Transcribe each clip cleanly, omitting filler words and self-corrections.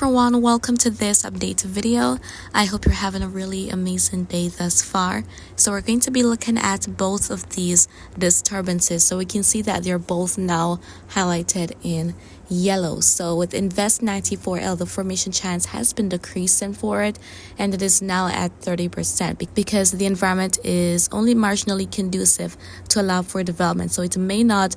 everyone, welcome to this update video. I hope you're having a really amazing day thus far. So we're going to be looking at both of these disturbances. So we can see that they're both now highlighted in yellow. So with Invest 94L, the formation chance has been decreasing for it, and it is now at 30% because the environment is only marginally conducive to allow for development. So it may not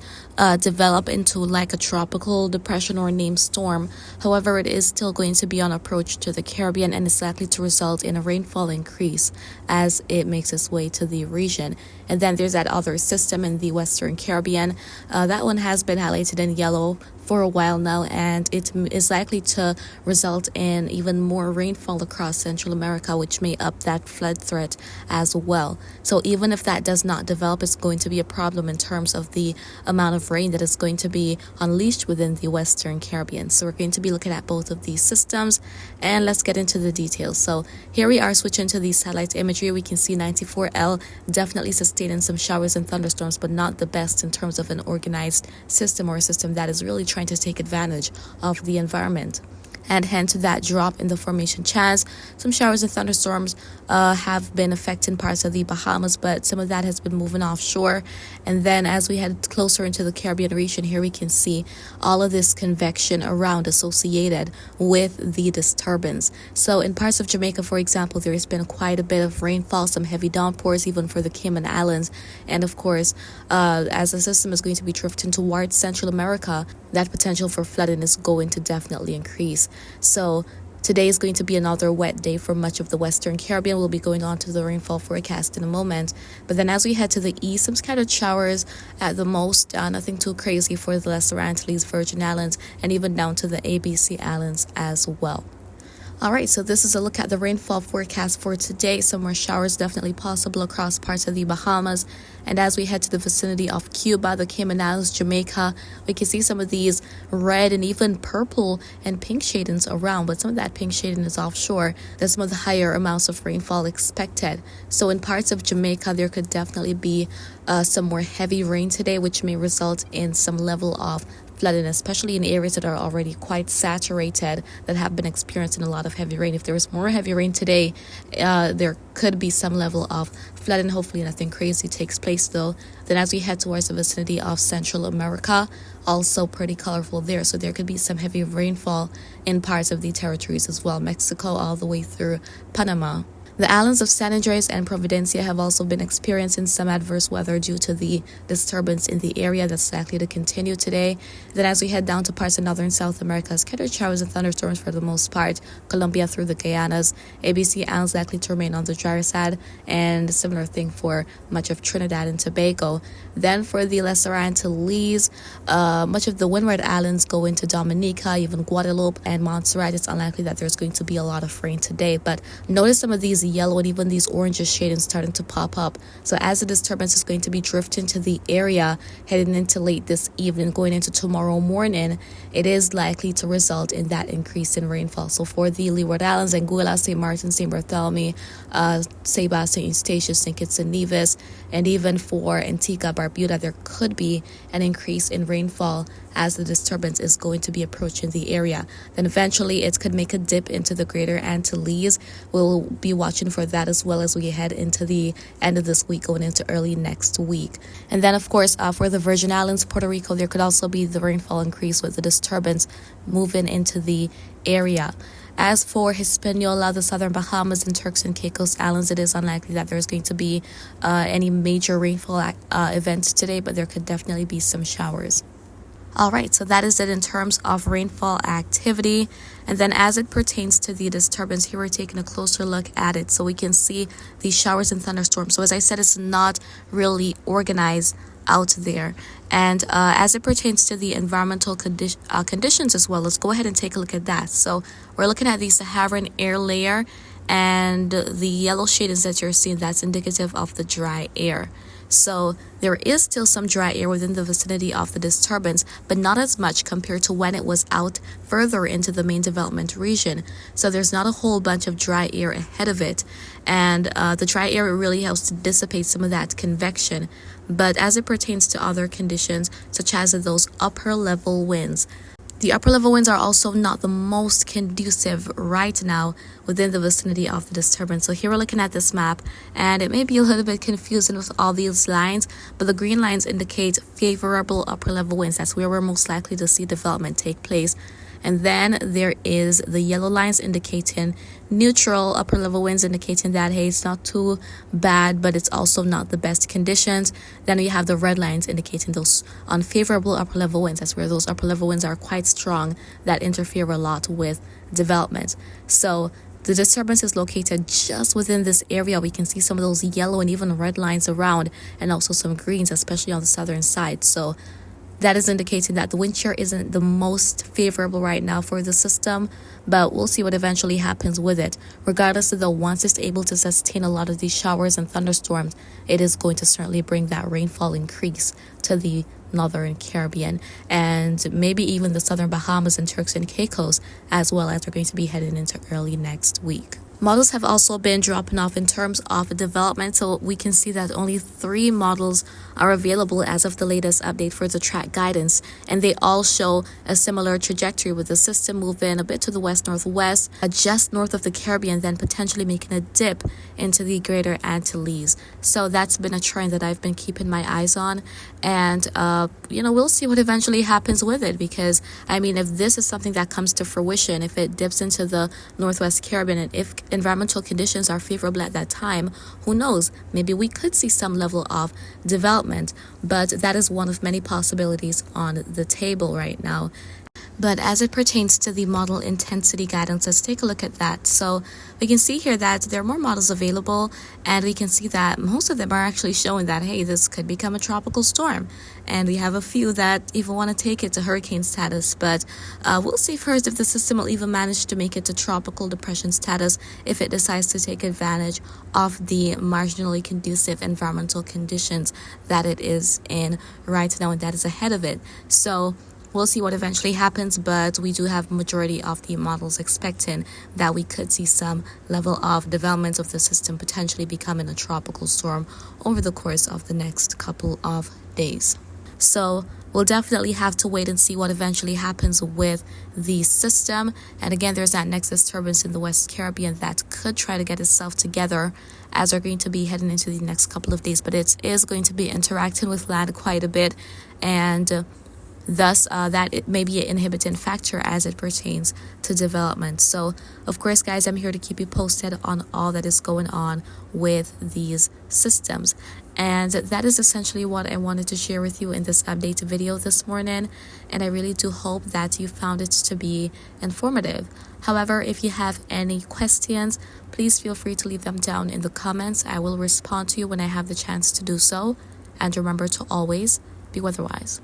develop into like a tropical depression or named storm. However, it is still going to be on approach to the Caribbean and is likely to result in a rainfall increase as it makes its way to the region. And then there's that other system in the Western Caribbean. That one has been highlighted in yellow for a while now, and it is likely to result in even more rainfall across Central America, which may up that flood threat as well. So even if that does not develop, it's going to be a problem in terms of the amount of rain that is going to be unleashed within the Western Caribbean. So we're going to be looking at both of these systems, and let's get into the details. So here we are switching to the satellite imagery. We can see 94L definitely sustaining some showers and thunderstorms, but not the best in terms of an organized system or a system that is really trying to take advantage of the environment. And hence that drop in the formation chance. Some showers and thunderstorms have been affecting parts of the Bahamas, but some of that has been moving offshore. And then as we head closer into the Caribbean region, here we can see all of this convection around associated with the disturbance. So in parts of Jamaica, for example, there has been quite a bit of rainfall, some heavy downpours even for the Cayman Islands. And of course, as the system is going to be drifting towards Central America, that potential for flooding is going to definitely increase. So today is going to be another wet day for much of the Western Caribbean. We'll be going on to the rainfall forecast in a moment. But then as we head to the east, some scattered showers at the most, nothing too crazy for the Lesser Antilles, Virgin Islands, and even down to the ABC Islands as well. All right, so this is a look at the rainfall forecast for today. Some more showers definitely possible across parts of the Bahamas. And as we head to the vicinity of Cuba, the Cayman Islands, Jamaica, we can see some of these red and even purple and pink shadings around. But some of that pink shading is offshore. There's some of the higher amounts of rainfall expected. So in parts of Jamaica, there could definitely be some more heavy rain today, which may result in some level of flooding, especially in areas that are already quite saturated, that have been experiencing a lot of heavy rain. If there is more heavy rain today, there could be some level of flooding. Hopefully nothing crazy takes place though. Then as we head towards the vicinity of Central America, also pretty colorful there. So there could be some heavy rainfall in parts of the territories as well, Mexico all the way through Panama. The islands of San Andres and Providencia have also been experiencing some adverse weather due to the disturbance in the area that's likely to continue today. Then as we head down to parts of northern South America, scattered showers and thunderstorms for the most part, Colombia through the Guyanas, ABC Islands likely to remain on the drier side, and similar thing for much of Trinidad and Tobago. Then for the Lesser Antilles, much of the Windward Islands go into Dominica, even Guadeloupe and Montserrat. It's unlikely that there's going to be a lot of rain today, but notice some of these yellow and even these oranges shadings starting to pop up. So as the disturbance is going to be drifting to the area heading into late this evening, going into tomorrow morning, it is likely to result in that increase in rainfall. So for the Leeward Islands, Anguilla, St. Martin, St. Bartholomew, Saba, St. Eustatius, St. Kitts and Nevis, and even for Antigua, Barbuda, there could be an increase in rainfall as the disturbance is going to be approaching the area. Then eventually it could make a dip into the Greater Antilles. We'll be watching for that as well as we head into the end of this week, going into early next week. And then of course for the Virgin Islands, Puerto Rico, there could also be the rainfall increase with the disturbance moving into the area. As for Hispaniola, the Southern Bahamas, and Turks and Caicos Islands, it is unlikely that there's going to be any major rainfall events today, but there could definitely be some showers. All right, so that is it in terms of rainfall activity. And then as it pertains to the disturbance, here we're taking a closer look at it. So we can see these showers and thunderstorms. So as I said, it's not really organized out there. And as it pertains to the environmental conditions as well, let's go ahead and take a look at that. So we're looking at the Saharan air layer, and the yellow shadings that you're seeing, that's indicative of the dry air. So there is still some dry air within the vicinity of the disturbance, but not as much compared to when it was out further into the main development region. So there's not a whole bunch of dry air ahead of it. And the dry air really helps to dissipate some of that convection. But as it pertains to other conditions, such as those upper level winds, The upper level winds are also not the most conducive right now within the vicinity of the disturbance. So here we're looking at this map, and it may be a little bit confusing with all these lines, but the green lines indicate favorable upper level winds. That's where we're most likely to see development take place. And then there is the yellow lines indicating neutral upper level winds, indicating that, hey, it's not too bad, but it's also not the best conditions. Then we have the red lines indicating those unfavorable upper level winds. That's where those upper level winds are quite strong, that interfere a lot with development. So the disturbance is located just within this area. We can see some of those yellow and even red lines around, and also some greens, especially on the southern side. So that is indicating that the wind shear isn't the most favorable right now for the system, but we'll see what eventually happens with it. Regardless of though, once it's able to sustain a lot of these showers and thunderstorms, it is going to certainly bring that rainfall increase to the northern Caribbean and maybe even the southern Bahamas and Turks and Caicos, as well as we're going to be heading into early next week. Models have also been dropping off in terms of development, so we can see that only 3 models are available as of the latest update for the track guidance, and they all show a similar trajectory, with the system moving a bit to the west-northwest, just north of the Caribbean, then potentially making a dip into the greater Antilles. So that's been a trend that I've been keeping my eyes on, and we'll see what eventually happens with it, because I mean, if this is something that comes to fruition, if it dips into the northwest Caribbean, and if environmental conditions are favorable at that time, who knows, maybe we could see some level of development, but that is one of many possibilities on the table right now. But as it pertains to the model intensity guidance, let's take a look at that. So we can see here that there are more models available, and we can see that most of them are actually showing that, hey, this could become a tropical storm. And we have a few that even want to take it to hurricane status. But we'll see first if the system will even manage to make it to tropical depression status if it decides to take advantage of the marginally conducive environmental conditions that it is in right now, and that is ahead of it. So we'll see what eventually happens, but we do have majority of the models expecting that we could see some level of development of the system potentially becoming a tropical storm over the course of the next couple of days. So we'll definitely have to wait and see what eventually happens with the system. And again, there's that next disturbance in the West Caribbean that could try to get itself together as we're going to be heading into the next couple of days. But it is going to be interacting with land quite a bit, and thus that it may be an inhibiting factor as it pertains to development. So of course, guys, I'm here to keep you posted on all that is going on with these systems, and that is essentially what I wanted to share with you in this update video this morning, and I really do hope that you found it to be informative. However, if you have any questions, please feel free to leave them down in the comments. I will respond to you when I have the chance to do so, and remember to always be weatherwise.